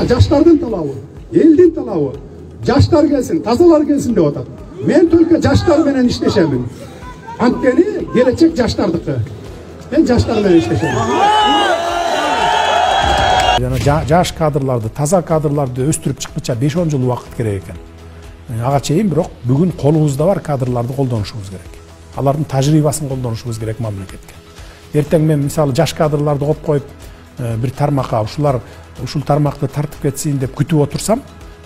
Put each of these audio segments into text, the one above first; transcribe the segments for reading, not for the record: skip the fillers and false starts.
жаштардын талабы, элдин талабы. Жаштар келсин, тазалар келсин деп атат. Мен только жаштар менен иштешемин. Анткени келечек жаштардыкы. Мен жаштар менен иштешем. Жаш кадрларды, таза кадрларды өстүрүп чыккыча 5-10 жыл убакыт керек экен. Ага чейин бирок бүгүн колубузда бар кадрларды колдонушубуз керек. Алардын тажрыйбасын колдонушубуз керек мамлекетке. Эртең мен мисалы жаш кадрларды коп коюп бир тармакка ушул тармакты тартып кетсин деп күтүп отурсам,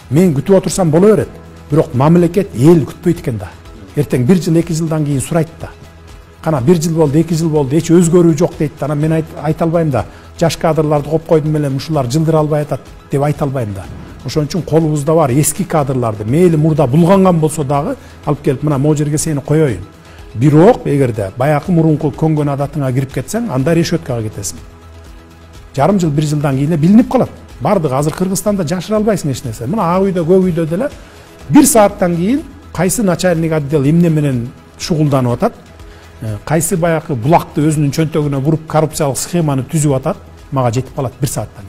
мен күтүп отурсам боло берет. Бирок мамлекет эл күтпөйт экен да. Эртең 1 жыл 2 жылдан кийин сурайт да. Кана 1 жыл болду, 2 жыл болду, эч өзгөрүү жок дейт да. Анан мен айта албайм да. Жаш кадрларды коп койдум менен ушулар жылдыр албай атат деп айта албайм да. Ошон үчүн колубузда бар эски кадрларды мейли мурда булганган болсо дагы алып келип мына могу жерге сени коёюн. Бирок эгерде баягы мурунку көнгөн адатыңа кирип кетсең, анда решеткага кетесиң. Жарым жыл 1 жылдан кийин билинип калат. Бардыгы азыр Кыргызстанда жашыра албайсың эч нерсе. Мына ак үйдө, көк үйдө деле 1 сааттан кийин кайсы начальник отдел эмне менен шугулданып атат, кайсы баягы булакты өзүнүн чөнтөгүнө буруп коррупциялык схеманы түзүп атат, мага жетип калат 1 сааттан.